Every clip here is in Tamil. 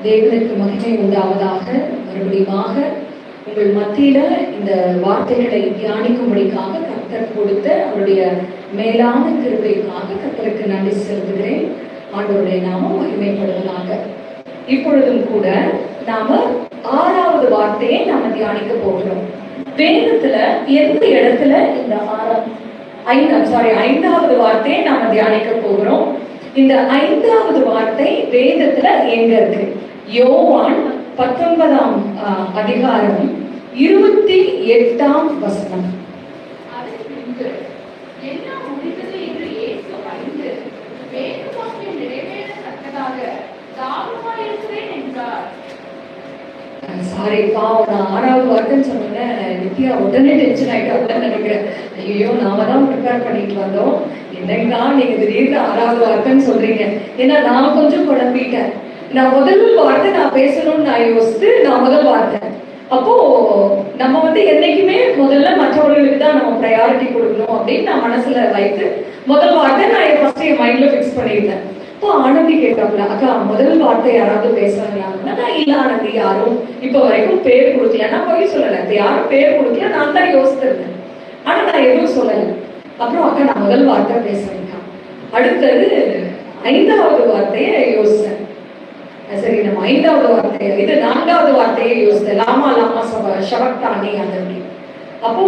தேவனுக்கு மகிமை உண்டாவதாக. மறுபடியுமாக உங்கள் மத்தியில இந்த வார்த்தைகளை தியானிக்கும்படிக்காக கர்த்தர் கொடுத்த அவருடைய மேலான கிருபைக்காக கர்த்தருக்கு நன்றி செலுத்துகிறேன். ஆண்டவருடைய நாமம் மகிமைப்படுவதாக. இப்பொழுதும் கூட நாம 6வது வார்த்தையை நாம தியானிக்க போகிறோம். வேதத்துல எந்த இடத்துல இந்த 5வது வார்த்தையை நாம தியானிக்க போகிறோம். இந்த 5வது வார்த்தை வேதத்துல எங்க இருக்கு? யோவான் 19ஆம் அதிகாரம் 28ஆம் வசனம். சாரி பாவம், நான் 6வது வார்த்தைன்னு சொன்னேன். நித்யா உடனே டென்ஷன் ஆயிட்டாங்கன்னு நினைக்கிறேன். ஐயோ, நாம தான் ப்ரிப்பேர் பண்ணிட்டு வந்தோம், என்னங்கா நீங்க திடீர்னு 6வது வார்த்தைன்னு சொல்றீங்க. ஏன்னா நான் கொஞ்சம் குழம்பிட்டேன். நான் முதல் வார்த்தை நான் பேசணும்னு நான் யோசித்து நான் முதல் வார்த்தை. அப்போ நம்ம என்னைக்குமே முதல்ல மற்றவர்களுக்கு தான் நம்ம ப்ரையாரிட்டி கொடுக்கணும் அப்படின்னு நான் மனசுல வைத்து முதல் வார்த்தை நான் ஃபர்ஸ்ட் என் மைண்ட்ல ஃபிக்ஸ் பண்ணியிருந்தேன். இப்போ ஆனந்தி கேட்கல, அக்கா முதல் வார்த்தை யாராவது பேசுறாங்களான்னா, நான் இல்ல ஆனந்தி, யாரும் இப்ப வரைக்கும் பேர் கொடுக்கல. நான் போய் சொல்லல, யாரும் பேர் கொடுக்கல, நான் தான் யோசித்திருந்தேன். ஆனா நான் எதுவும் சொல்லல. அப்புறம் அக்கா நான் முதல் வார்த்தை பேசுறேன்க்கா. அடுத்தது 5வது வார்த்தையை யோசிச்சேன். சரி, நம்ம 5வது வார்த்தையை, இது 4வது வார்த்தையை யோசித்தேன். லாமா லாமா ஷவக்தானி அந்த. அப்போ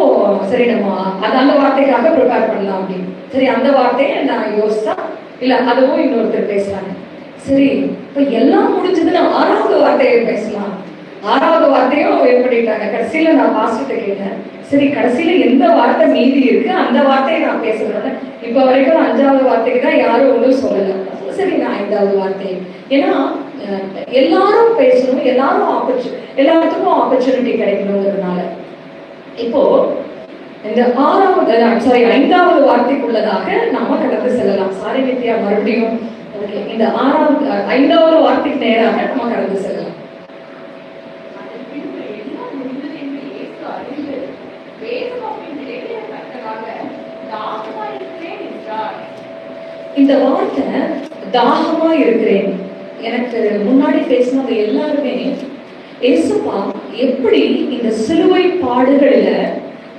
சரி, நம்ம அந்த வார்த்தைக்காக ப்ரிப்பேர் பண்ணலாம் அப்படின்னு. சரி, அந்த வார்த்தையை நான் யோசிச்சா இல்ல அதுவும் இன்னொருத்தர் பேசுறாங்க. சரி, இப்ப எல்லாம் முடிஞ்சது, நான் 6வது வார்த்தையை பேசலாம். 6வது வார்த்தையும் ஏற்பட்டாங்க. கடைசியில நான் பாஸ்டர்கிட்ட கேட்டேன், சரி கடைசியில எந்த வார்த்தை மீதி இருக்கு அந்த வார்த்தையை நான் பேசுறேன். இப்ப வரைக்கும் 5வது வார்த்தைக்கு தான் யாரும் ஒன்றும் சொல்லல. சரி, நான் 5வது வார்த்தை. ஏன்னா எல்லாரும் பேசணும், எல்லாத்துக்கும் ஆப்பர்ச்சுனிட்டி கிடைக்கணுங்கிறதுனால. இப்போ இந்த 5வது வார்த்தைக்குள்ளதாக நாம கடந்து செல்லலாம். சாரி நித்யா, மறுபடியும் இந்த 5வது வார்த்தைக்கு நேராக நம்ம கடந்து செல்லலாம். இந்த வார்த்தை தாகமா இருக்கிறேன். எனக்கு முன்னாடி பேசினவங்க எல்லாருமே ஏசப்பா எப்படி இந்த சிலுவை பாடுகளில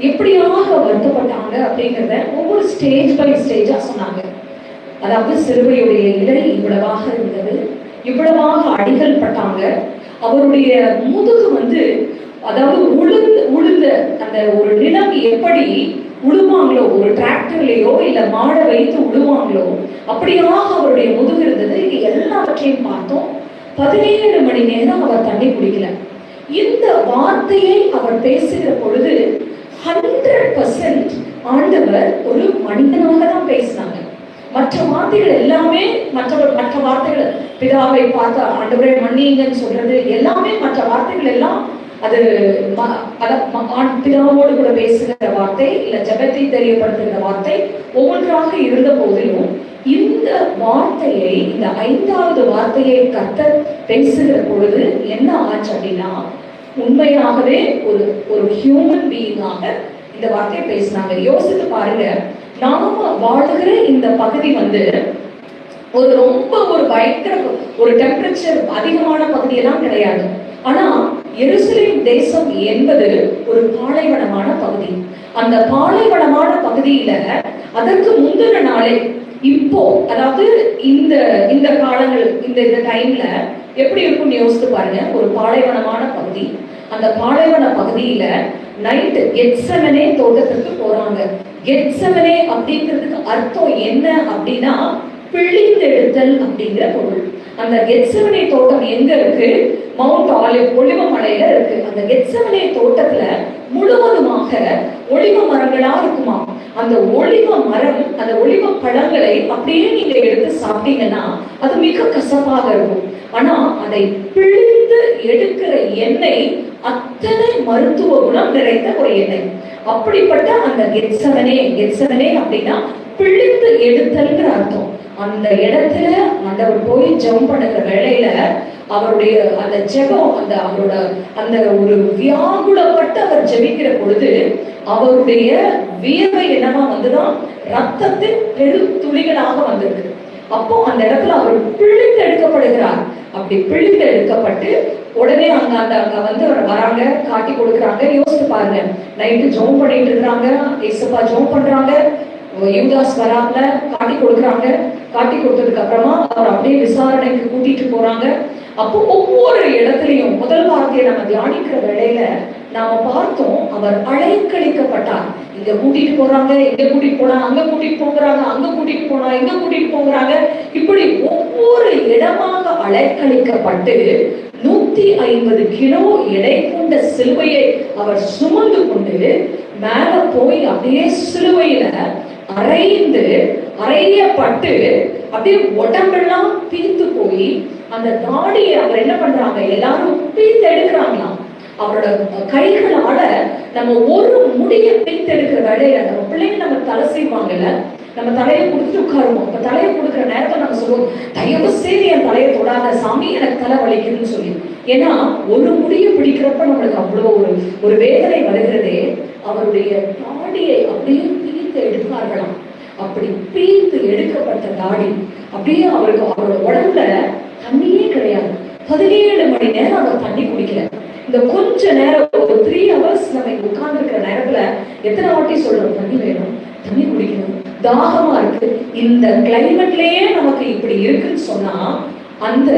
எப்படியாக வருத்தப்பட்டாங்க அப்படிங்கிறத ஒவ்வொரு ஸ்டேஜ் பை ஸ்டேஜா சொன்னாங்க. அதாவது சிலுவையுடைய இடை இவ்வளவாக இருந்தது, இவ்வளவாக அடிகள் பட்டாங்க, அவருடைய முதுகு அதாவது உளுந்த அந்த ஒரு நிலம் எப்படி உழுவாங்களோ, ஒரு டிராக்டர்லயோ இல்ல மாடை வைத்து உழுவாங்களோ அப்படியாக அவருடைய முதுகு இருந்தது. இது எல்லாவற்றையும் பார்த்தோம். 17 மணி நேரம் அவர் தண்ணி குடிக்கல. இந்த வார்த்தையை அவர் பேசுகிற பொழுது 100% ஆண்டவர் ஒரு மனிதனாக தான் பேசினாங்க. மற்ற வார்த்தைகள் எல்லாமே மற்ற வார்த்தைகள், பிதாவை பார்த்து ஆண்டவரே மன்னிங்கன்னு சொல்றது எல்லாமே, மற்ற வார்த்தைகள் எல்லாம் அது பிதாவோடு கூட பேசுகிற வார்த்தை இல்ல ஜெபத்தை தெரியப்படுத்துகிற வார்த்தை ஒவ்வொன்றாக இருந்த போதிலும் இந்த வார்த்தையை, இந்த 5வது வார்த்தையை கர்த்தர் பேசுகிற பொழுது என்ன ஆச்சு அப்படின்னா, உண்மையாகவே ஒரு ஹியூமன் பீயிங்காக இந்த வார்த்தையை பேசினாங்க. யோசித்து பாருங்க, நாம வாழுகிற இந்த பகுதி ஒரு பயங்கர ஒரு டெம்பரேச்சர் அதிகமான பகுதியெல்லாம் கிடையாது. ஆனா எருசலேம் தேசம் என்பது ஒரு பாலைவனமான பகுதி. அந்த பாலைவனமான பகுதியில அதற்கு முந்தின நாளே, இப்போ அதாவது இந்த காலங்கள் இந்த டைம்ல எப்படி இருக்கும்னு யோசித்து பாருங்க. ஒரு பாலைவனமான பகுதி, அந்த பாலைவன பகுதியில நைட்டு கெத்செமனே தோட்டத்திற்கு போறாங்க. கெத்செமனே அப்படிங்கிறதுக்கு அர்த்தம் என்ன அப்படின்னா பிழிந்தெடுத்தல் அப்படிங்கிற பொருள். அந்த கெத்செமனே தோட்டம் எங்க இருக்கு? மவுண்ட் ஆலிவ், ஒலிவ மலையில இருக்கு. அந்த கெத்செமனே தோட்டத்துல முழுவதுமாக ஒலிவ மரங்களா இருக்குமா. அந்த ஒலிவ மரம், அந்த ஒலிவ பழங்களை அப்படியே நீங்க எடுத்து சாப்பிட்டீங்கன்னா அது மிக கசப்பாக இருக்கும். ஆனா அதை பிழிந்து எடுக்கிற எண்ணெய் அத்தனை மருத்துவ குணம் நிறைந்த ஒரு எண்ணெய். அப்படிப்பட்ட அந்த கெத்செமனே அப்படின்னா பிழிந்து எடுத்தல்ங்கிற அர்த்தம். அந்த இடத்துல ஆண்டவர் போய் ஜெபம் பண்ணுற வேளையில அவருடைய அந்த ஜெபம், அவரோட அந்த ஒரு வியாகுலப்பட்டு அவர் ஜெபிக்கிற பொழுது அவருடைய வியர்வை என்னவா வந்துதான் ரத்தத்தின் பெரும் துளிகளாக வந்திருக்கு. அப்போ அந்த இடத்துல அவர் பிழிந்து எடுக்கப்படுகிறார். அப்படி அப்படி பிழிந்து எடுக்கப்பட்டு உடனே அங்க வந்து வராங்க, காட்டி கொடுக்குறாங்க. யோசித்து பாருங்க, நைட்டு ஜோம் பண்ணிட்டு இருக்கிறாங்க, ஏசப்பா ஜோம் பண்றாங்க, யூதாஸ் வராங்க, காட்டி கொடுக்குறாங்க. காட்டி கொடுத்ததுக்கு அப்புறமா அவர் அப்படியே விசாரணைக்கு கூட்டிட்டு போறாங்க. அப்போ ஒவ்வொரு இடத்துலையும் முதல் வார்த்தையை நம்ம தியானிக்கிற வேளையில நாம பார்த்தோம், அவர் அழைக்கழிக்கப்பட்டார். இங்க கூட்டிட்டு போறாங்க, இங்க கூட்டிட்டு போனா, அங்க கூட்டிட்டு போகிறாங்க, அங்க கூட்டிட்டு போனா, இங்க கூட்டிட்டு போகிறாங்க. இப்படி ஒவ்வொரு இடமாக அழைக்கழிக்கப்பட்டு 150 கிலோ எடை கொண்ட சிலுவையை அவர் சுமந்து கொண்டு மேல போய் அப்படியே சிலுவையில அறையப்பட்டு அப்படியே உடம்பெல்லாம் பீத்து போய் அந்த தாடியை அவர் என்ன பண்றாங்க, எல்லாரும் பீத்து எடுக்கிறாங்களாம். அவரோட கைகளால நம்ம ஒரு முடிய பீத்து எடுக்கிற வேலையில நம்ம பிள்ளைங்க நம்ம தலை செய்வாங்கல்ல, நம்ம தலையை கொடுத்துட்டு உட்காருவோம். அப்ப தலையை கொடுக்குற நேரத்துல நம்ம சொல்லுவோம், தயவு செய்து என் தலையை தொடாத சாமி, எனக்கு தலை வலிக்குதுன்னு சொல்லி. ஏன்னா ஒரு முடிய பிடிக்கிறப்ப நம்மளுக்கு அவ்வளோ ஒரு வேதனை வருகிறதே. அவருடைய தாடியை அப்படியே பீத்து எடுப்பார்களாம். அப்படி பீத்து எடுக்கப்பட்ட தாடி அப்படியே அவரோட உடம்புல தண்ணியே கிடையாது. 17 மணி நேரம் அவர் தண்ணி குடிக்கல. இந்த கொஞ்ச நேரம் ஒரு 3 hours நம்ம உட்கார்ந்து இருக்கிற நேரத்துல எத்தனை வாட்டி சொல்றோம், தண்ணி வேணும், தண்ணி குடிக்கணும், தாகமா இருக்கு. இந்த கிளைமேட்லயே நமக்கு இப்படி இருக்குன்னு சொன்னா, அந்த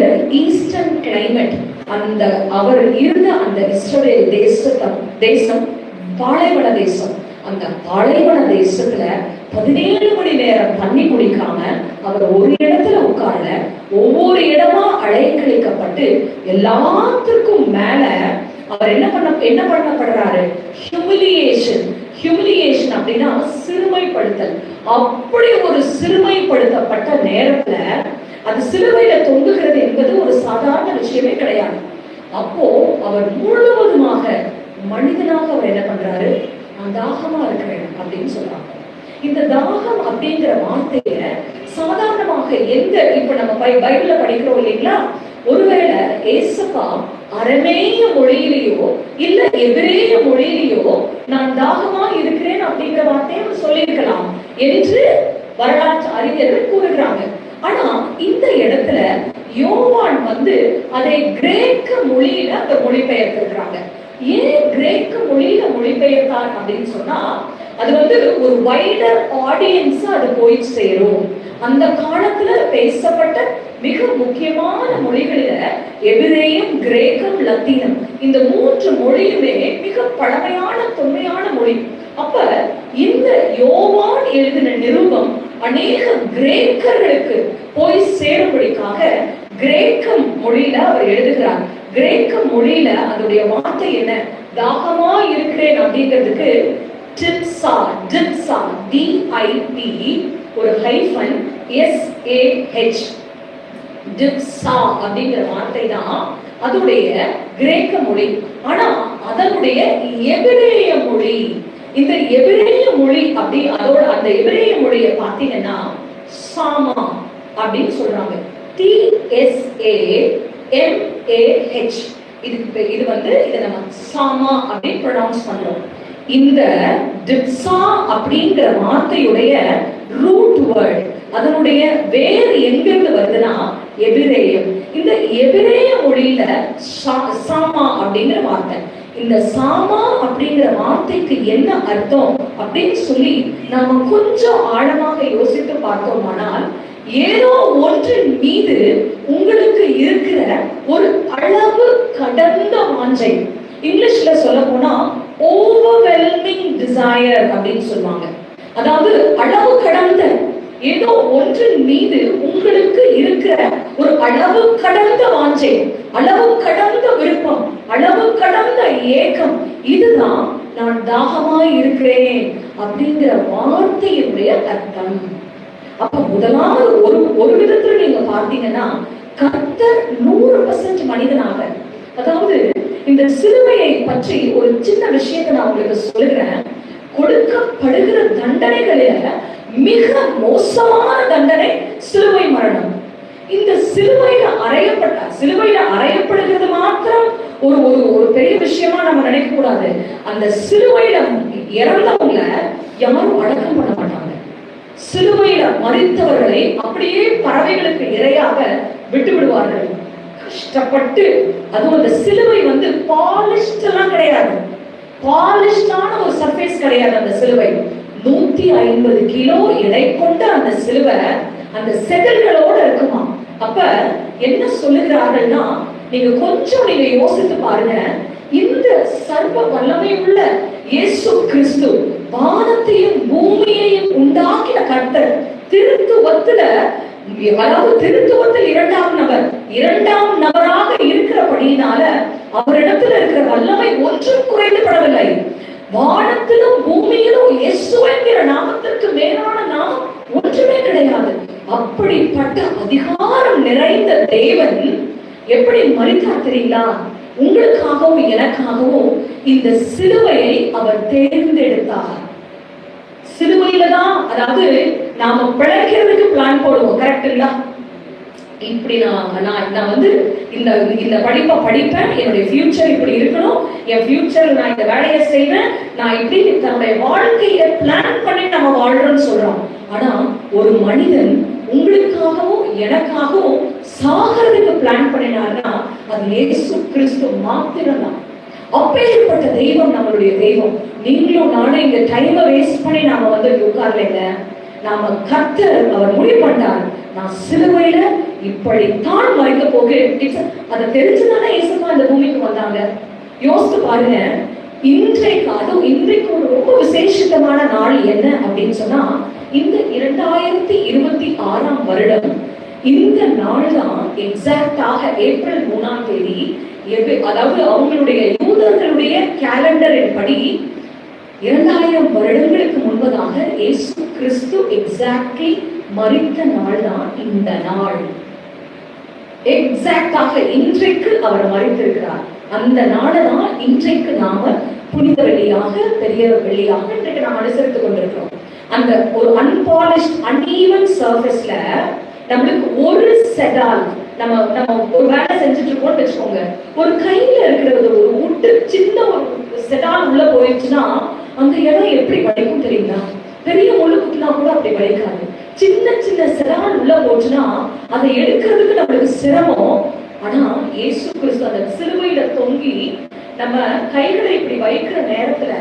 ஈஸ்டர்ன் கிளைமேட், அந்த அவர் இருந்த அந்த இஸ்ரவேல் தேசம் பாலைவன தேசம். அந்த பாலைவன தேசத்துல 17 மணி நேரம் தண்ணி குடிக்காம அவர் ஒரு இடத்துல உட்கார்ல, ஒவ்வொரு இடமா அழைக்கழிக்கப்பட்டு எல்லாத்துக்கும் மேல அவர் என்ன பண்ணப்படுறாரு, ஹியூமிலியேஷன் அப்படின்னா சிறுமைப்படுத்தல். அப்படி ஒரு சிறுமைப்படுத்தப்பட்ட நேரத்துல அது சிலுவையில தொங்குகிறது என்பது ஒரு சாதாரண விஷயமே கிடையாது. அப்போ அவர் முழுவதுமாக மனிதனாக அவர் என்ன பண்றாரு, நான் தாகமா இருக்கிறேன் அப்படின்னு சொல்றாங்க. இந்த தாகம் அப்படிங்கிற வார்த்தைய சாதாரணமாக இப்ப நம்ம பைபிள்ல படிக்கிறோம் இல்லைங்களா, ஒருவேளை ஏசப்பா அரமேய மொழியிலேயோ இல்ல எபிரேய மொழியிலேயோ நான் தாகமா இருக்கிறேன் அப்படிங்கிற வார்த்தையை சொல்லியிருக்கலாம் என்று வரலாற்று அறிஞர்கள் கூறுகிறாங்க. ஆனா இந்த இடத்துல யோவான் வந்து அதை கிரேக்க மொழியில அந்த மொழிபெயர்த்திருக்கிறாங்க. ஏன் கிரேக்க மொழியில மொழிபெயர்த்தார் அப்படின்னு சொன்னா, அது வந்து ஒரு வைடர் ஆடியன்ஸ் அது போய் சேரும். அந்த காலத்துல பேசப்பட்ட மிக முக்கியமான மொழிகளில எபிரேயம், கிரேக்கம், லத்தீனம், இந்த 3 மொழியுமே மிக பழமையான தொன்மையான மொழி. அப்ப இந்த யோவான் எழுதின நிருபம் அநேக கிரேக்கர்களுக்கு போய் சேரும்படிக்காக கிரேக்கம் மொழியில அவர் எழுதுகிறார். கிரேக்க மொழியில அதோடைய வார்த்தை என்ன, தாகமா இருக்கிறேன் அப்படிங்கிறதுக்கு டிப்சா, DIP ஒரு ஹைஃபன் SAH, டிப்சா அப்படிங்கிற வார்த்தை தான் அதோடைய கிரேக்க மொழி. ஆனா அதனுடைய எபிரேய மொழி, இந்த எபிரேய மொழி அப்படி அதோட அந்த எபிரேய மொழியை பார்த்தீங்கன்னா சாமா அப்படின்னு சொல்றாங்க. TSAMAH. இது வந்து இதை நம்ம சாமா அப்படின்னு ப்ரொனவுன்ஸ் பண்றோம். இந்த டிப்சா அப்படிங்கிற வார்த்தையுடைய ரூட் வேர்ட், அதனுடைய வேறு எங்கிருந்து வருதுன்னா எபிரேயம். இந்த எபிரேய மொழியில சாமா அப்படிங்கிற வார்த்தை, இந்த சாமா அப்படிங்கிற வார்த்தைக்கு என்ன அர்த்தம் அப்படின்னு சொல்லி நாம கொஞ்சம் ஆழமாக யோசித்து பார்த்தோமானால், ஏதோ ஒன்றின் மீது உங்களுக்கு இருக்கிற ஒரு அளவு கடந்த வாஞ்சை. இங்கிலீஷ்ல சொல்ல போனா ஓவர்வெல்மிங் டிசையர் அப்படின்னு சொல்லுவாங்க. அதாவது அளவு கடந்த ஏதோ ஒன்றின் மீது உங்களுக்கு இருக்கிற ஒரு அளவு கடந்த வாஞ்சை, அளவு கடந்த விருப்பம், அளவு கடந்த ஏக்கம். இதுதான் நான் தாகமாய் இருக்கிறேன் அப்படிங்கிற வார்த்தையினுடைய அர்த்தம். அப்ப முதலாவது ஒரு விதத்துல நீங்க பார்த்தீங்கன்னா, கர்த்தர் 100% மனிதனாக, அதாவது இந்த சிலுவையை பற்றி ஒரு சின்ன விஷயத்தை நான் உங்களுக்கு சொல்லுகிறேன். கொடுக்கப்படுகிற தண்டனைகளில மிக மோசமான தண்டனை சிலுவை மரணம். இந்த சிலுவையில அறையப்படுகிறது மாத்திரம் ஒரு பெரிய விஷயமா நம்ம நினைக்க கூடாது. அந்த சிலுவையில இறந்தவங்கள யாரும் அடக்கம் பண்ண மாட்டாங்க. சிலுவையில மரித்தவர்களை அப்படியே பறவைகளுக்கு இரையாக விட்டு விடுவார்கள். கஷ்டப்பட்டு, அதுவும் அந்த சிலுவை வந்து பாலிஷ்ட் எல்லாம் கிடையாது, பாலிஷ்டான ஒரு சர்ஃபேஸ் கிடையாது. அந்த சிலுவை 150 கிலோ எடை கொண்ட அந்த சிலுவை அந்த செதில்களோட இருக்குமா. அப்ப என்ன சொல்லுகிறார்கள்னா, நீங்க யோசித்து பாருங்க, இந்த சர்வ வல்லமை உள்ள இயேசு கிறிஸ்து வானத்தையும் பூமியையும் உண்டாக்கின கர்த்தர் திருத்துவத்தில் இரண்டாம் நபராக இருக்கிறபடியினால அவரிடத்துல இருக்கிற வல்லமை ஒன்றும் குறைந்துபடவில்லை. வானத்திலும் பூமியிலும் இயேசு என்கிற நாமத்திற்கு மேலான நாமம் ஒன்றுமே கிடையாது. அப்படிப்பட்ட அதிகாரம் நிறைந்த தேவன் எப்படி மரித்தார் தெரியுங்களா? உங்களுக்காகவும் எனக்காகவும் இந்த சிலுவையை அவர் தேர்ந்தெடுத்தார். சிலுவையில தான், அதாவது நாம பிழைக்கிறதுக்கு பிளான் போடுவோம், கரெக்டுங்களா? இப்படி நான் வந்து இந்த படிப்பை படிப்பேன், என்னுடைய ஃபியூச்சர் இப்படி இருக்கணும், என் ஃபியூச்சர் நான் இந்த வேலையை செய்வேன், நான் இப்படி தன்னுடைய வாழ்க்கையை பிளான் பண்ணி நம்ம வாழ்றோம்னு சொல்றோம். ஆனா ஒரு மனிதன் உங்களுக்காகவும் எனக்காகவும் சாகிறதுக்கு பிளான் பண்ணினார்னா அது இயேசு கிறிஸ்து மாத்திரம்தான். அப்பேற்பட்ட தெய்வம் நம்மளுடைய தெய்வம். நீங்களும் நானும் இந்த டைமை வேஸ்ட் பண்ணி நாம வந்து உட்கார்லைங்க. நாம கர்த்தர் அவர் முடிவு பண்ணார், நான் சிலுவையில இப்படித்தான் மறைக்க போகிறேன். அதை தெரிஞ்சுதானே இயேசுப்பா இந்த பூமிக்கு வந்தாங்க. யோசித்து பாருங்க, இன்றைக்கு ஒரு ரொம்ப விசேஷமான நாள் என்ன அப்படின்னு சொன்னா, இந்த 2026 வருடம் இந்த நாள் தான் எக்ஸாக்டாக ஏப்ரல் 3ஆம் தேதி. அதாவது அவங்களுடைய யூதர்களுடைய கேலண்டரின் படி 2000 வருடங்களுக்கு முன்பதாக இயேசு கிறிஸ்து எக்ஸாக்ட்லி மரித்த நாள் தான் இந்த நாள். எக்ஸாக்டாக இன்றைக்கு அவர் மரித்திருக்கிறார். அந்த நாளை தான் இன்றைக்கு நாம புனித வெள்ளியாக, பெரிய வெள்ளியாக இன்றைக்கு நாம் அனுசரித்துக் கொண்டிருக்கிறோம். அந்த ஒரு அன்பாலிஷ்ட் அன்ஈவன் சர்ஃபேஸ்ல நம்மளுக்கு ஒரு செடால், நம்ம ஒரு வேலை செஞ்சுட்டு இருக்கோம்னு வச்சுக்கோங்க, ஒரு கையில இருக்கிறது ஒரு உட்டு சின்ன ஒரு செடால் உள்ள போயிடுச்சுன்னா அந்த இடம் எப்படி வலிக்கும் தெரியுங்களா? பெரிய முள்ளு குத்துனா கூட அப்படி வலிக்காது. சின்ன சின்ன செடால் உள்ள போச்சுன்னா அதை எடுக்கிறதுக்கு நம்மளுக்கு சிரமம். ஆனா இயேசு கிறிஸ்து அந்த சிலுவையில தொங்கி நம்ம கைகளை இப்படி வைக்கிற நேரத்துல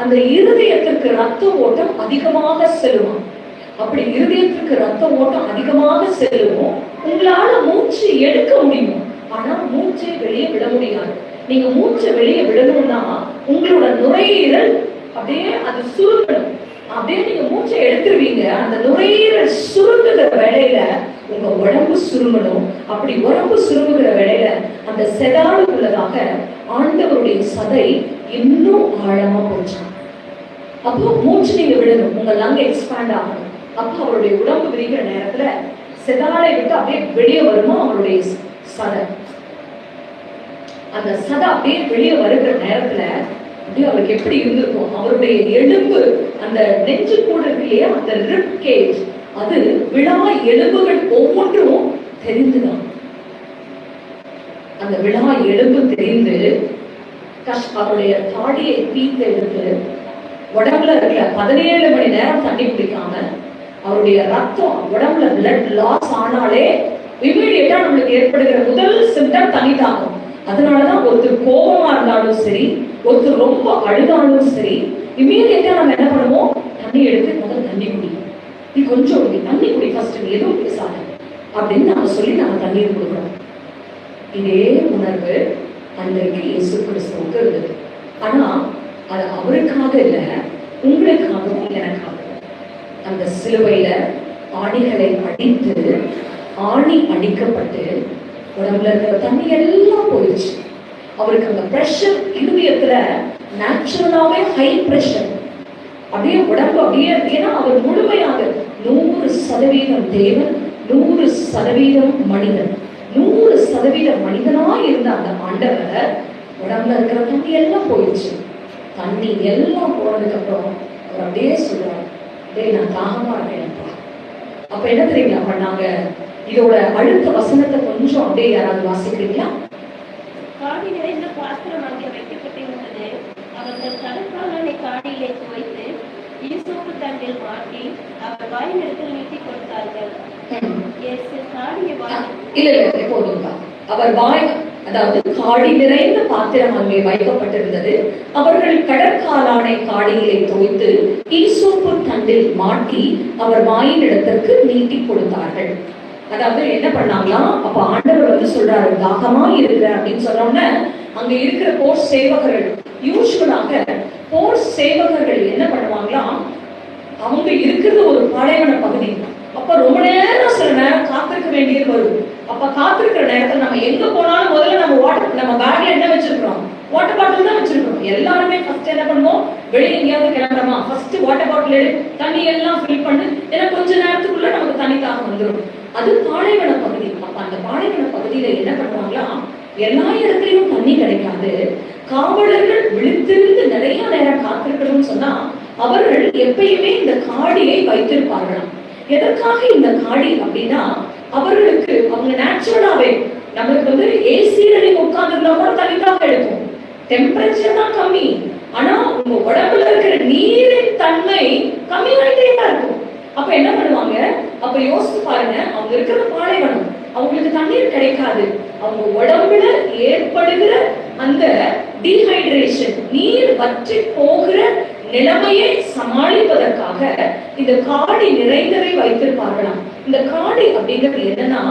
அந்த இருதயத்திற்கு ரத்த ஓட்டம் அதிகமாக செல்லும். அப்படி இருதயத்திற்கு ரத்த ஓட்டம் அதிகமாக செல்லும். உங்களால மூச்சு எடுக்க முடியும், ஆனா மூச்சை வெளியே விட முடியாது. நீங்க மூச்சை வெளியே விடணும்னா உங்களோட நுரையீரல் அப்படியே அது சுருங்கணும். அப்படியே நீங்க மூச்சை எடுத்துருவீங்க, அந்த நுரையீரல் சுருங்குகிற வேளையில உங்க உடம்பு சுருங்கணும். அப்படி உடம்பு சுருங்குகிற வேளையில அந்த செதாளுக்குள்ளதாக ஆண்டவருடைய சதை இன்னும் ஆழமா போச்சு. அப்போ மூச்சு நீங்க விடணும், உங்க லங் எக்ஸ்பேண்ட் ஆகணும். அப்போ அவருடைய உடம்பு விரிகிற நேரத்துல செதாளை விட்டு அப்படியே வெளியே வருமா அவருடைய சதை. அந்த சதை அப்படியே வெளியே வருகிற நேரத்துல அப்படியே அவருக்கு எப்படி இருந்திருக்கும்? அவருடைய எலும்பு, அந்த நெஞ்சு கூட இருக்கு இல்லையா, அந்த ரிப் கேஜ், அது விழா எலும்புகள் ஒவ்வொன்றும் தெரிந்துதான். அந்த விழா எலும்பு தெரிந்து அவருடைய தாடியை பீத்து எடுத்து உடம்புல இருக்கிற 17 மணி நேரம் தண்ணி குடிக்காம, அவருடைய ரத்தம் உடம்புல பிளட் லாஸ் ஆனாலே இமீடியட்டா நம்மளுக்கு ஏற்படுகிற முதல் சிம்டம் தண்ணி தாகம். அதனாலதான் ஒருத்தர் கோபமா இருந்தாலும் சரி, ஒருத்தர் ரொம்ப அழுதாலும் சரி, இமீடியட்டா நம்ம என்ன பண்ணுவோம்? தண்ணி எடுத்து முதல் தண்ணி குடி, நீ கொஞ்சம் தண்ணி குடி ஃபர்ஸ்ட், நீ எதுவும் பேசாத அப்படின்னு நம்ம சொல்லி நம்ம தண்ணீர் கொடுக்குறோம். இதே உணர்வு அன்றைக்கு இயேசு கிறிஸ்துவுக்கு இருந்தது. ஆனா அது அவருக்காக இல்லை, உங்களுக்காகவும் எனக்காக. அந்த சிலுவையில ஆணிகளை அடித்து, ஆணி அடிக்கப்பட்டு உடம்புல இருக்கிற தண்ணி எல்லாம் போயிடுச்சு. அவருக்கு அந்த பிரஷர் இருதயத்துல நேச்சுரலாவே ஹை பிரஷர், அப்படியே உடம்பு அப்படியே, ஏன்னா அவர் முழுமையாக 100% தேவன், 100% மனிதன், 100% மனிதனா இருந்த அந்த ஆண்டவர் உடம்புல இருக்கிற தண்ணி எல்லாம் போயிடுச்சு. தண்ணி எல்லாம் போனதுக்கு அப்புறம் அவர் அப்படியே சொல்றாரு, டேய் நான் தாகமா இருக்கேன்ப்பா. அப்ப என்ன தெரியுங்களா பண்ணாங்க? இதோட அடுத்த வசனத்தை கொஞ்சம் அப்படியே யாராவது வாசிக்கிறீங்களா? காடி நிறைந்த பாத்திரம் அங்கே வைக்கப்பட்டிருந்தது. அவர்கள் கடற்காலனை காடியிலே துவைத்து ஈசோப்பு தண்டில் மாட்டி அவர் வாயினிடத்தில் நீட்டி கொடுத்தார்கள். இல்ல போதும்ப்பா. அவர் வாய், அதாவது காடி நிறைந்த பாத்திரம் அங்கே வைக்கப்பட்டிருந்தது. அவர்கள் கடற்காலானை காடியிலே தோய்த்து ஈசோப்பு தண்டில் மாட்டி அவர் வாயின் இடத்திற்கு நீட்டி கொடுத்தார்கள். அதாவது என்ன பண்ணாங்களாம், அப்ப ஆண்டவர் வந்து சொல்றாரு, தாகமா இருக்கிற அப்படின்னு சொன்னோம்னா அங்க இருக்கிற போர் சேவகர்கள், யூசுவலாக போர் சேவகர்கள் என்ன பண்ணுவாங்களாம், அவங்க இருக்கிறது ஒரு பாலைவன பகுதி. அப்ப ரொம்ப நேரம் சில நேரம் காத்திருக்க வேண்டியது வரும். அப்ப காத்திருக்கிற நேரத்துல நம்ம எங்க போனாலும் முதல்ல நம்ம பேக்ல என்ன வச்சிருக்கிறோம், வாட்டர் பாட்டில் தான் வச்சிருக்கிறோம். எல்லாருமே ஃபர்ஸ்ட் என்ன பண்ணுவோம், வெளியே எங்கேயாவது கிளம்புறோமா ஃபர்ஸ்ட் வாட்டர் பாட்டில் எடு, தண்ணி எல்லாம் ஃபில் பண்ணு, ஏன்னா கொஞ்ச நேரத்துக்குள்ள நமக்கு தண்ணி தாகம் வந்துடும். அது பாலைவன பகுதி. அப்ப அந்த பாலைவன பகுதியில என்ன பண்ணுவாங்களா, எல்லா இடத்துலயும் தண்ணி கிடைக்காது. காவலர்கள் விழித்திருந்து நிறைய நேரம் காத்திருக்கணும்னு சொன்னா அவர்கள் எப்பயுமே இந்த காடியை வைத்திருப்பார்களாம். எதற்காக இந்த காடி அப்படின்னா, அவர்களுக்கு அவங்க நேச்சுரலாவே, நம்மளுக்கு வந்து ஏசியில நீங்க உட்கார்ந்துருந்தா கூட தண்ணிக்காக எடுக்கும், டெம்பரேச்சர் தான் கம்மி, ஆனா உங்க உடம்புல இருக்கிற நீரின் தன்மை கம்மியாயிட்டே தான் இருக்கும். அப்ப என்ன பண்ணுவாங்க, அப்ப யோசிச்சு பாருங்க, அவங்க இருக்கிற பாலைவனம், அவங்களுக்கு தண்ணீர் கிடைக்காது. அவங்க உடம்புல ஏற்படுகிற அந்த டீஹைட்ரேஷன், நீர் வற்றி போகிற நிலைமையை சமாளிப்பதற்காக இந்த காடி நிறைந்ததை வைத்திருப்பார்களாம். இந்த காடி அப்படிங்கிறது என்னன்னா,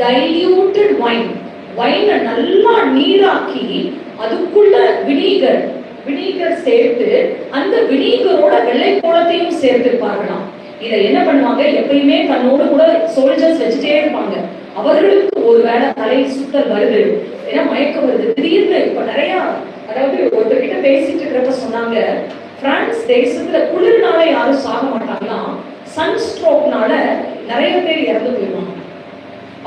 டைல்யூட்டட் வைன், வைனை நல்லா நீராக்கி அதுக்குள்ள வினிகர் சேர்த்து அந்த வினிகரோட வெள்ளை கோலத்தையும் சேர்த்திருப்பார்களாம். இதை என்ன பண்ணுவாங்க, எப்பயுமே தன்னோடு கூட சோல்ஜர்ஸ் வச்சுட்டே இருப்பாங்க. அவர்களுக்கு ஒரு வேளை தலை சுத்தல் வருது, ஏன்னா மயக்கம் வருது திடீர்னு. இப்ப நிறைய, அதாவது ஒருத்தர்கிட்ட பேசிட்டு இருக்கிறப்ப சொன்னாங்க, பிரான்ஸ் தேசத்துல குளிர்னால யாரும் சாக மாட்டாங்கன்னா சன் ஸ்ட்ரோக்னால நிறைய பேர் இறந்து போயிடுவாங்க.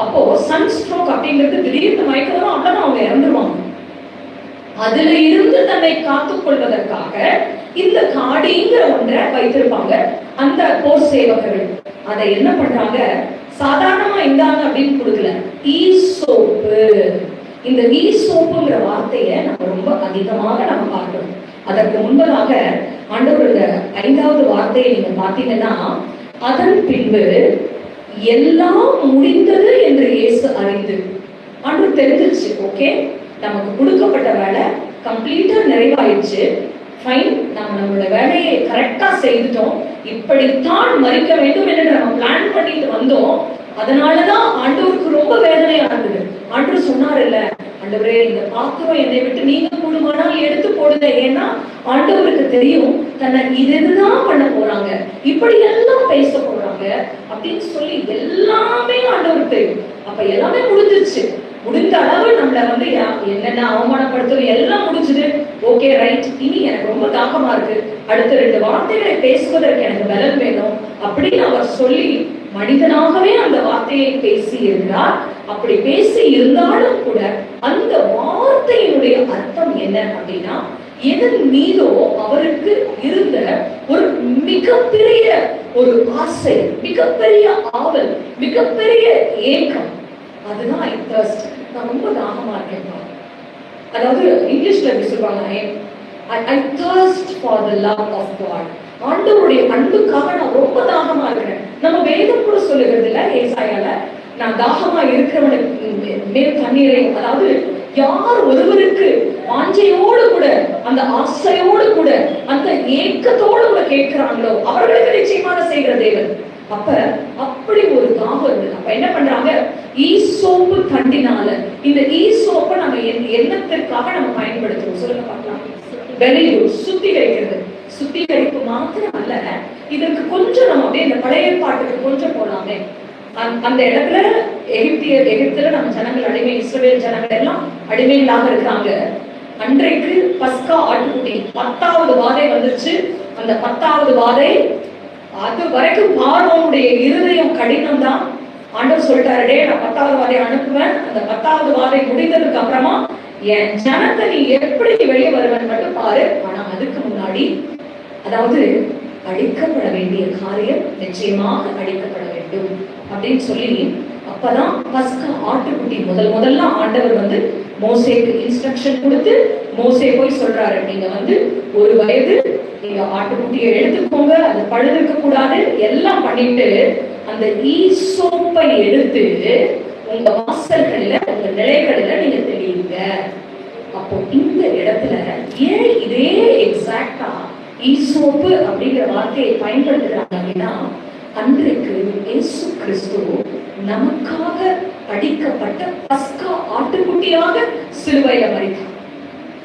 அப்போ சன் ஸ்ட்ரோக் அப்படிங்கிறது திடீர்னு மயக்கம் வரும், அவ்வளவுதான் அவங்க இறந்துருவாங்க. அதுல இருந்து தன்னை காத்துக் கொள்வதற்காக இந்த காடிங்கிற ஒன்றை வைத்திருப்பாங்க அந்த போர் சேவகர்கள். அதை என்ன பண்றாங்க, சாதாரணமா இந்தாங்க அப்படின்னு கொடுக்கல, ஈசோப்பு. இந்த ஈசோப்புங்கிற வார்த்தையை நம்ம ரொம்ப அதிகமாக நம்ம பார்க்கணும். அதற்கு முன்பதாக ஆண்டவர் 5வது வார்த்தையை நீங்க பார்த்தீங்கன்னா, அதன் பின்பு எல்லாம் முடிந்தது என்று இயேசு அறிந்து, ஆண்டவர் தெரிஞ்சிருச்சு, ஓகே நமக்கு கொடுக்கப்பட்ட வேலை கம்ப்ளீட்டா நிறைவாயிடுச்சு, ஃபைன், நம்ம நம்மளோட வேலையை கரெக்டா செய்துட்டோம், இப்படித்தான் மறிக்க வேண்டும் என்று நம்ம பிளான் பண்ணிட்டு வந்தோம். அதனாலதான் ஆண்டவருக்கு ரொம்ப வேதனையா இருந்தது. ஆண்டவர் சொன்னார் இல்ல, ஆண்டவரே இந்த பாத்திரம் என்னை விட்டு நீங்க கூடுமானால் எடுத்து போடுங்க, ஏன்னா ஆண்டவருக்கு தெரியும் தன்னை இதுதான் பண்ண போறாங்க, இப்படி எல்லாம் பேச போறாங்க அப்படின்னு சொல்லி எல்லாமே ஆண்டவருக்கு தெரியும். அப்ப எல்லாமே முடிஞ்சிருச்சு, முடிந்த அளவு நம்மள வந்து என்னென்ன அவமானப்படுத்தும் எல்லாம் முடிஞ்சது, ஓகே ரைட், இனி எனக்கு ரொம்ப தாகமா இருக்கு, அடுத்த 2 வார்த்தைகளை பேசுவதற்கு எனக்கு பலன் வேணும் அப்படின்னு அவர் சொல்லி மனிதனாகவே அந்த வார்த்தையை பேசி இருந்தார். அப்படி பேசி இருந்தாலும் கூட அந்த வார்த்தையினுடைய அர்த்தம் என்ன அப்படின்னா, எதன் மீதோ அவருக்கு இருந்த ஒரு மிகப்பெரிய ஒரு ஆசை, மிகப்பெரிய ஆவல், மிகப்பெரிய ஏக்கம், அதுதான் ஐ தர்ஸ்ட், நான் ரொம்ப தாகமா இருக்கேன். அதாவது இங்கிலீஷ்ல எப்படி சொல்லுவாங்க, I thirst for the love of God. ஆண்டவருடைய அன்புக்காக நான் ரொம்ப தாகமா இருக்கிறேன். நம்ம வேதம் கூட சொல்லுகிறது இல்ல, ஏசாயால, நான் தாகமா இருக்கிறவனுக்கு மேல் தண்ணீரை, அதாவது யார் ஒருவருக்கு வாஞ்சையோடு கூட அந்த ஆசையோடு கூட அந்த ஏக்கத்தோடு கூட கேட்கிறாங்களோ அவர்களுக்கு நிச்சயமாக செய்கிற தேவன். அப்ப அப்படி ஒரு தாகம் இருக்கு. அப்ப என்ன பண்றாங்க, ஈசோப்பு தண்டினால, இந்த ஈசோப்பை நம்ம எண்ணத்திற்காக நம்ம பயன்படுத்துறோம், சொல்லுங்க பார்க்கலாம். வெளியூ சுத்திகரிக்கிறது, சுத்திகரிப்பு மாத்திரம் அல்ல, இதற்கு கொஞ்சம் நம்ம அப்படியே இந்த பழைய பாட்டுக்கு கொஞ்சம் போலாமே. அந்த இடத்துல எகிப்துல நம்ம ஜனங்கள் அடிமை, இஸ்ரவேல் ஜனங்கள் எல்லாம் அடிமைகளாக இருக்கிறாங்க. அன்றைக்கு பஸ்கா ஆட்டுக்குட்டி 10வது வாதை வந்துருச்சு. அந்த 10வது வாதை, அது வரைக்கும் பார்வோனுடைய இருதயம் கடினம் தான். ஆண்டவர் சொல்லிட்டாரு, டே நான் 10வது வாதை அனுப்புவேன், அந்த 10வது வாதை முடிந்ததுக்கு அப்புறமா என் ஜனத்தை நீ எப்படி வெளியே வருவன் மட்டும் பாரு, ஆனா அதுக்கு முன்னாடி, அதாவது அழிக்கப்பட வேண்டிய காரியம் நிச்சயமாக அழிக்கப்பட வேண்டும் அப்படின்னு சொல்லி, அப்பதான் பஸ்கா ஆட்டுக்குட்டி முதல்ல ஆண்டவர் வந்து மோசேக்கு இன்ஸ்ட்ரக்ஷன் கொடுத்து, மோசே போய் சொல்றாரு, நீங்க வந்து 1 வயது நீங்க ஆட்டுக்குட்டியை எடுத்துக்கோங்க, அது பழுதுக்க கூடாது, எல்லாம் பண்ணிட்டு அந்த ஈசோப்பை எடுத்து உங்க வாசல்களில உங்க நிலைகளில நீங்க தெரியுங்க. அப்போ இந்த இடத்துல ஏன் இதே எக்ஸாக்டா ஈசோப்பு அப்படிங்கிற வார்த்தையை பயன்படுத்துறாங்க அப்படின்னா, அன்றைக்கு இயேசு கிறிஸ்து நமக்காக அடிக்கப்பட்ட பஸ்கா ஆட்டுக்குட்டியாக சிலுவையில மரித்தார்,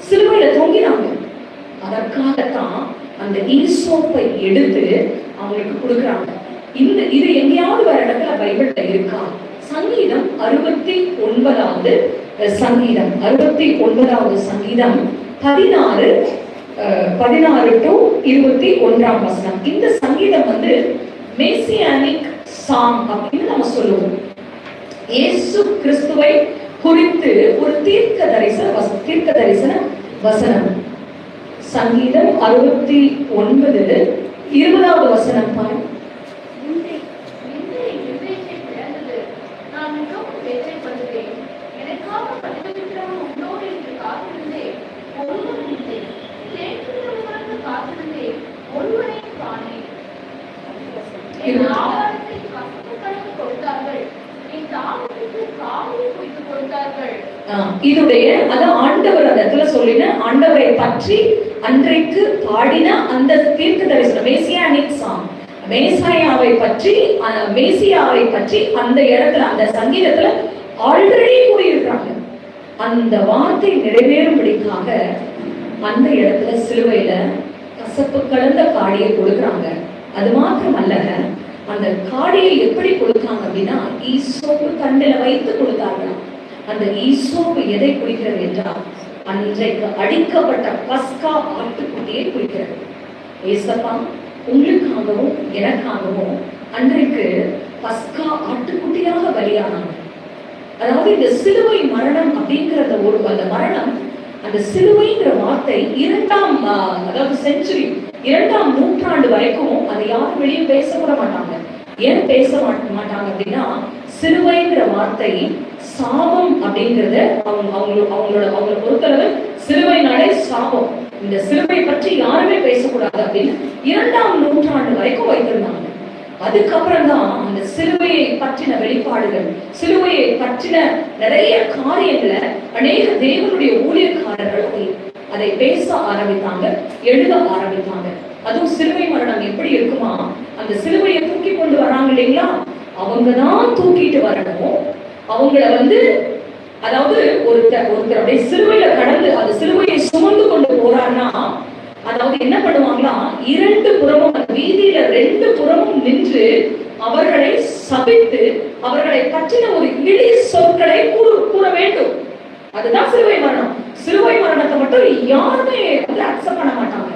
சிலுவையில தொங்கினாங்க. அதற்காகத்தான் அந்த ஈசோப்பை எடுத்து அவங்களுக்கு கொடுக்குறாங்க. இது எங்கேயாவது வேற இடத்துல பைபிள்ல இருக்கா? சங்கீதம் 69வது சங்கீதம் 69வது சங்கீதம் 16 to 21 வசனம். இந்த சங்கீதம் வந்து மெசியானிக் சாங் அப்படின்னு நம்ம சொல்லுவோம். இயேசு கிறிஸ்துவை குறித்து ஒரு தீர்க்க தரிசன வசனம். சங்கீதம் 69 20வது வசனம் பாருங்க. இதுடைய ஆண்டவர் அந்த இடத்துல சொல்லின ஆண்டவரை பற்றி அன்றைக்கு பாடின அந்த தீர்க்க தரிசனம் மெசியானிக் சாங், மேசியாவை பற்றி அந்த இடத்துல அந்த சங்கீதத்துல ஆல்ரெடி கூறியிருக்காங்க. அந்த வார்த்தை நிறைவேறும்படிக்காக அந்த இடத்துல சிலுவையில கசப்பு கலந்த காடியை கொடுக்குறாங்க. அது மாத்திரமல்ல, அந்த காடியை எப்படி கொடுத்தாங்க அப்படின்னா ஈசோப்பு தண்டில வைத்து கொடுத்தார்களாம். அந்த ஈசோப்பு எதை குறிக்கிறது என்றால் அன்றைக்கு அடிக்கப்பட்ட பஸ்கா ஆட்டுக்குட்டியை குறிக்கிறது. ஏசப்பா உங்களுக்காகவும் எனக்காகவும் அன்றைக்கு பஸ்கா ஆட்டுக்குட்டியாக பலியானாங்க. அதாவது இந்த சிலுவை மரணம் அப்படிங்கிற அந்த மரணம், அந்த சிலுவைங்கிற வார்த்தை 2ஆம் நூற்றாண்டு வரைக்கும் அதை யாரும் வெளியே பேசக்கூட மாட்டாங்க. ஏன் பேச மாட்டாங்க அப்படின்னா, சிலுவைங்கிற வார்த்தை சாபம் அப்படிங்கறது அவங்கள பொறுத்தளவு சிலுவைனாலே சாபம். இந்த சிலுவை பற்றி யாருமே பேசக்கூடாது அப்படின்னு 2ஆம் நூற்றாண்டு வரைக்கும் வைத்திருந்தாங்க. அதுக்கப்புறம் தான் அந்த சிலுவையை பற்றின வெளிப்பாடுகள், சிலுவையை பற்றின நிறைய காரியங்களை அநேக தேவனுடைய ஊழியக்காரர்கள் அதை பேச ஆரம்பித்தாங்க, எழுத ஆரம்பித்தாங்க. அதுவும் சிலுவை மரணம் எப்படி இருக்குமா, அந்த சிலுவையை தூக்கி கொண்டு வராங்க இல்லைங்களா, அவங்கதான் தூக்கிட்டு வரணும். அவங்கள அதாவது ஒருத்தர் அப்படியே சிலுவையில கடந்து அந்த சிலுவையை சுமந்து கொண்டு போறான்னா, அதாவது என்ன பண்ணுவாங்களா, 2 புறமும் வீதியில 2 புறமும் நின்று அவர்களை சபித்து அவர்களை பற்றின ஒரு இழி சொற்களை கூற வேண்டும். அதுதான் சிலுவை மரணம். சிலுவை மரணத்தை மட்டும் யாருமே அக்செப்ட் பண்ண மாட்டாங்க.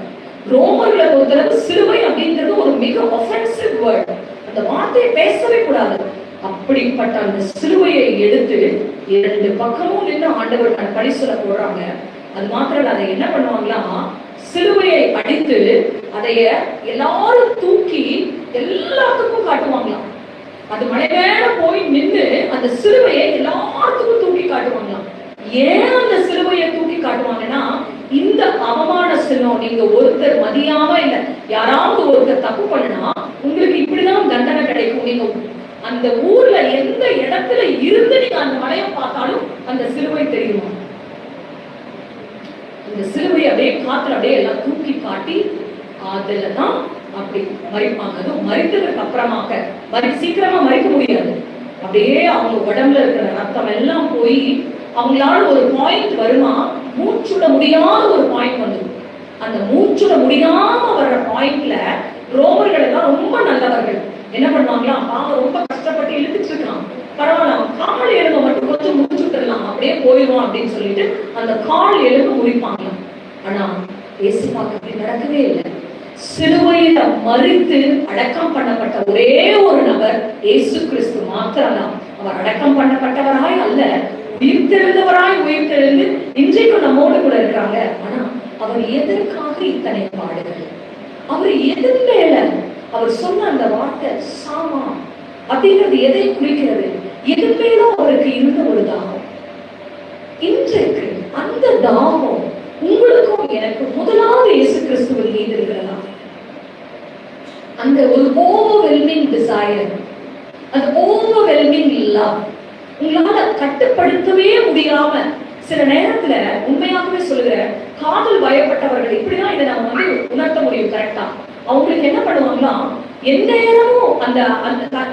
ரோமர்களை பொறுத்தளவு சிலுவை அப்படிங்கிறது ஒரு மிக ஒஃபென்சிவ் வேர்ட். அந்த வார்த்தையை பேசவே கூடாது. அப்படிப்பட்ட அந்த சிலுவையை எடுத்து 2 பக்கமும் நின்று ஆண்டவர் பழி சொல்ல போடுறாங்க. அது மாத்திரம் அதை என்ன பண்ணுவாங்களா, சிலுவையை அடித்து அதைய எல்லாரும் தூக்கி எல்லாத்துக்கும் காட்டுவாங்களாம். அது மலை மேல போய் நின்று அந்த சிலுவையை எல்லாத்துக்கும் தூக்கி காட்டுவாங்களாம். ஏன் அந்த சிலுவையை தூக்கி காட்டுவாங்கன்னா, இந்த அவமான சிலுவம் நீங்க ஒருத்தர் மதியாம இல்ல யாராவது ஒருத்தர் தப்பு பண்ணா உங்களுக்கு இப்படிதான் தண்டனை கிடைக்கும். நீங்க அந்த ஊர்ல எந்த இடத்துல இருந்து நீங்க அந்த மலையை பார்த்தாலும் அந்த சிலுவை தெரியுமா, அந்த சிலுவை அப்படியே காத்துல அப்படியே எல்லாம் தூக்கி காட்டி அதுலதான் அப்படி மறிப்பாங்க. அதுவும் மறித்ததுக்கு அப்புறமாக சீக்கிரமா மறிக்க முடியாது. அப்படியே அவங்க உடம்புல இருக்கிற ரத்தம் எல்லாம் போய் அவங்களால ஒரு பாயிண்ட் வருமா, மூச்சுட முடியாத ஒரு பாயிண்ட் வந்து, அந்த மூச்சுட முடியாம வர்ற பாயிண்ட்ல ரோமர்கள் எல்லாம் ரொம்ப நல்லவர்கள் என்ன பண்ணுவாங்களா, பாவம் ரொம்ப கஷ்டப்பட்டு இழுத்துட்டு இருக்கான், பரவாயில்ல அவன் கால் எலும்பை மட்டும் கொஞ்சம் முடிச்சு விட்டுடலாம் அப்படியே போயிடுவான் அப்படின்னு சொல்லிட்டு அந்த கால் எலும்பு முடிப்பாங்களாம். ஆனா இயேசுவுக்கு அப்படி நடக்கவே இல்லை. சிலுவையில மறித்து அடக்கம் பண்ணப்பட்ட ஒரே ஒரு நபர் இயேசு கிறிஸ்து மாத்திரம்தான். அவர் அடக்கம் பண்ணப்பட்டவராய் அல்ல, உயிர்த்தெழுந்து இன்றைக்கும் நம்மோடு கூட இருக்கிறாங்க. ஆனா அவர் எதற்காக இத்தனை பாடுகள், அவர் எதன் மேல அவர் சொன்ன அந்த வார்த்தை சாமா அப்படிங்கிறது எதை குறிக்கிறது, எதன் மேலும் அவருக்கு இருந்த ஒரு தாகம். இன்றைக்கு அந்த தாகம் உங்களுக்கும் எனக்கு முதலாவது இயேசு கிறிஸ்துவில் மீது இருக்கிறதா? அந்த ஒரு ஓவர்வெல்மிங் டிசைர், அந்த ஓவர்வெல்மிங் லவ் உங்களால கட்டுப்படுத்தவே முடியாம சில நேரத்துல உண்மையாகவே சொல்லுகிற காதல் பயப்பட்டவர்கள் இப்படிதான் இதை நம்ம வந்து உணர்த்த முடியும் கரெக்டா. அவங்களுக்கு என்ன பண்ணுவாங்கன்னா எந்நேரமும் அந்த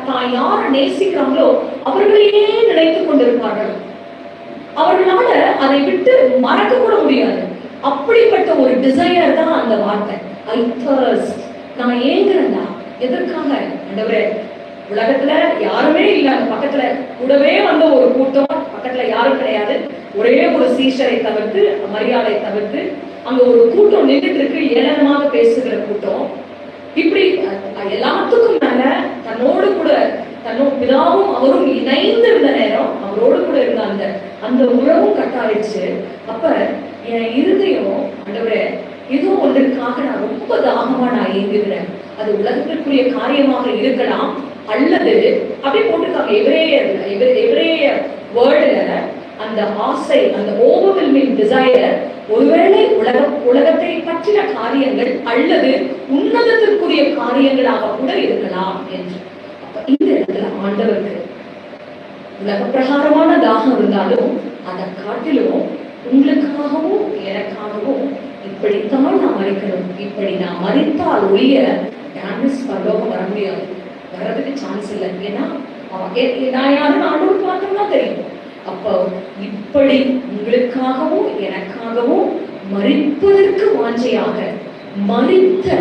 தான் யாரை நேசிக்கிறாங்களோ அவர்களையே நினைத்து கொண்டிருப்பார்கள். அவர்களால அதை விட்டு மறக்க கூட முடியாது. அப்படிப்பட்ட ஒரு டிசையர் தான் அந்த வார்த்தை ஐ தர்ஸ்ட். நான் ஏங்குறேன்டா எதற்காக ஆண்டவரே, உலகத்துல யாருமே இல்லை, அந்த பக்கத்துல கூடவே வந்த ஒரு கூட்டம், பக்கத்துல யாரும் கிடையாது, ஒரே ஒரு சீஷரை தவிர்த்து மரியாதை தவிர்த்து அங்க ஒரு கூட்டம் நின்றுட்டு இருக்கு, ஏளனமாக பேசுகிற கூட்டம். இப்படி எல்லாத்துக்கும் மேல தன்னோடு கூட தன்னோட பிதாவும் அவரும் இணைந்து இருந்த நேரம், அவரோடு கூட இருந்த அந்த உறவும் கட்டாயிடுச்சு. அப்ப என் இருதயம் ஆண்டவரே ஏதோ ஒன்றுக்காக நான் ரொம்ப தாகமா நான் ஏங்குகிறேன். அது உலகத்திற்குரிய காரியமாக இருக்கலாம், அல்லது அப்படி போட்டிருக்காங்க எவரேய வேர்டுல அந்த ஆசை, அந்த ஓவர்வெல்மிங் டிசையர் ஒருவேளை உலகத்தை பற்றின காரியங்கள் அல்லது உன்னதத்திற்குரிய காரியங்களாக கூட இருக்கலாம் என்று. அப்ப இந்த இடத்துல ஆண்டவருக்கு உலக பிரகாரமான தாகம் இருந்தாலும் அதை காட்டிலும் உங்களுக்காகவும் எனக்காகவும் இப்படித்தான் நான் மறிக்கணும், இப்படி நான் மறித்தால் ஒழிய டான்ஸ் பரலோகம் வர முடியாது, வர்றதுக்கு சான்ஸ் இல்லை. ஏன்னா நான் யாரும் ஆண்டவர் பார்த்தோம்னா தெரியும். அப்போ இப்படி உங்களுக்காகவும் எனக்காகவும் மறிப்பதற்கு வாஞ்சையாக மறித்து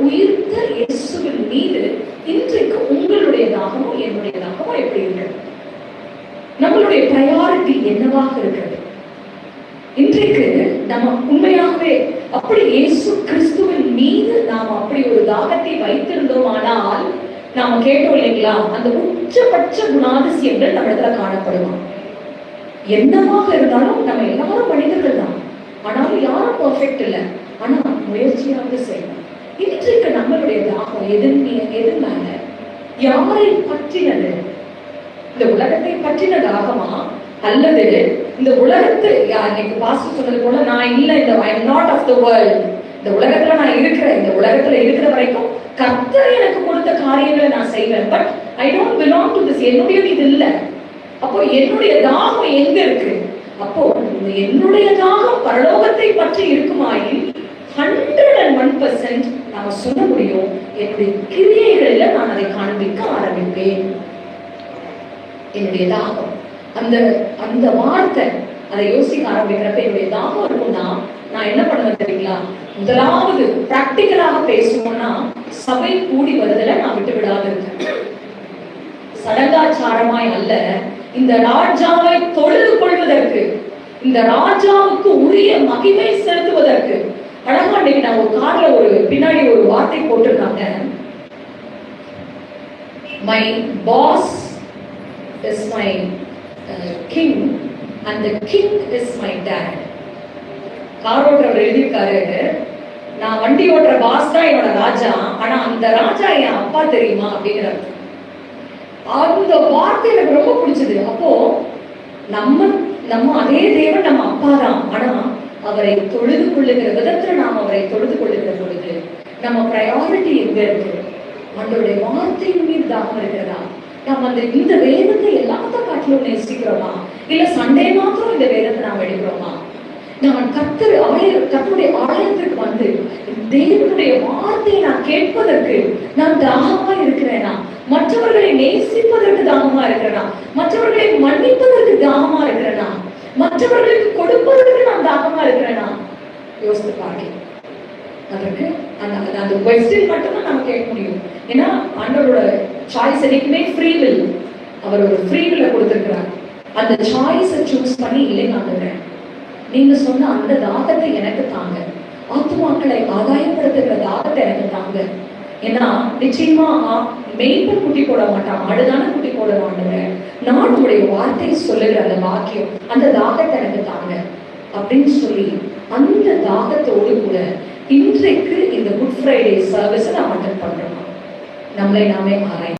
உயிர்த்த இயேசுவின் மீது இன்றைக்கு உங்களுடைய தாகமும் என்னுடைய தாகமும் எப்படி இருக்கிறது? நம்மளுடைய ப்ரையாரிட்டி என்னவாக இருக்கிறது? இன்றைக்கு நம்ம உண்மையாகவே அப்படி இயேசு கிறிஸ்துவின் மீது நாம் அப்படி ஒரு தாகத்தை வைத்திருந்தோமானால், நாம கேட்டோம் இல்லைங்களா, அந்த உச்சபட்ச குணாதிசயங்கள் நம்ம இடத்துல காணப்படுவோம். என்னவாக இருந்தாலும் நம்ம எல்லாரும் மனிதர்கள் தான், ஆனாலும் யாரும் பர்ஃபெக்ட் இல்லை. ஆனா முயற்சியாக செய்யணும். இன்றைக்கு நம்மளுடைய தாகம் எது மேல? யாரை பற்றினது? இந்த உலகத்தை பற்றின தாகமா, அல்லது இந்த உலகத்து இன்னைக்கு பாஸ்டர் சொன்னது போல நான் இல்லை, இந்த I am not of the world, இந்த உலகத்துல நான் இருக்கிறேன், இந்த உலகத்துல இருக்கிற வரைக்கும் கர்த்தர் எனக்கு கொடுத்த காரியங்களை நான் செய்வேன், but I don't belong to this, என்னுடையது இது இல்லை. அப்போ என்னுடைய தாகம் எங்க இருக்கு? அப்போ என்னுடைய தாகம் பரலோகத்தை பற்றி இருக்குமாயின் 101% நாம சொல்ல முடியும், என்னுடைய கிரியைகளில நான் அதை காண்பிக்க ஆரம்பிப்பேன். என்னுடைய தாகம், அந்த வார்த்தை அதை யோசிக்க ஆரம்பிக்கிறப்ப என்னுடைய தாகம் இருக்கும்னா நான் என்ன பண்ணுவேன் தெரியுங்களா? முதலாவது பிராக்டிக்கலாக பேசுவோம்னா சபை கூடி வருதல நான் விட்டு விடாது இருக்கேன். சடங்காச்சாரமாய் அல்ல, இந்த ராஜாவை தொழுது கொள்வதற்கு, இந்த ராஜாவுக்கு உரிய மகிமை செலுத்துவதற்கு. அழகா இன்னைக்கு நான் ஒரு கார்ல ஒரு பின்னாடி ஒரு வார்த்தை போட்டிருக்காங்க, my boss is my king and the king is my dad. கார் ஓட்டுறவர் எழுதியிருக்காரு, நான் வண்டி ஓட்டுற பாஸ் தான் என்னோட ராஜா, ஆனா அந்த ராஜா என் அப்பா தெரியுமா அப்படிங்கிறார். அந்த வார்த்தை எனக்கு ரொம்ப பிடிச்சது. அப்போ நம்ம அதே தேவன் நம்ம அப்பா தான், ஆனா அவரை தொழுது கொள்ளுகிற விதத்துல நாம் அவரை தொழுது கொள்ளுகிற பொழுது நம்ம ப்ரையாரிட்டி எங்க இருக்கு? அவருடைய வார்த்தையின் மீது தாகம் இருக்கிறதா? நம்ம இந்த வேதத்தை எல்லாத்த காட்டிலும் நேசிக்கிறோமா, இல்ல சண்டே மாத்திரம் இந்த வேதத்தை நாம் எடுக்கிறோமா? நான் கர்த்தருடைய ஆலயத்திற்கு வந்து தேவனுடைய வார்த்தையை நான் கேட்பதற்கு நான் தாகமா இருக்கிறேனா? மற்றவர்களை நேசிப்பதற்கு தாகமா இருக்கிறேனா? மற்றவர்களை மன்னிப்பதற்கு தாகமா இருக்கிறேனா? மற்றவர்களுக்கு கொடுப்பதற்கு நான் தாகமா இருக்கிறேனா? யோசித்து பாருங்க. அதற்கு அந்த கொஸ்டின் மட்டும்தான் நம்ம கேட்க முடியும். ஏன்னா ஆண்டவரோட சாய்ஸ் என்னைக்குமே ஃப்ரீ வில். அவர் ஒரு ஃப்ரீ வில்லை கொடுத்திருக்கிறார். அந்த சாய்ஸை சூஸ் பண்ணி இல்லைங்க ஆண்டவரே, நீங்க சொன்ன அந்த தாகத்தை எனக்கு தாங்க, ஆத்துமாக்களை ஆதாயப்படுத்துகிற தாகத்தை எனக்கு தாங்க. ஏன்னா நிச்சயமா மெய்ப்பன் குட்டி போட மாட்டான், ஆடுதான குட்டி போட மாட்டேன். நான் உங்களுடைய வார்த்தையை சொல்லுகிற அந்த வாக்கியம், அந்த தாகத்தை எனக்கு தாங்க அப்படின்னு சொல்லி அந்த தாகத்தோடு கூட இன்றைக்கு இந்த குட் ஃப்ரைடே சர்வீஸை நாம் அட்டெண்ட் பண்றோம். நம்மளை நாமே ஆராய்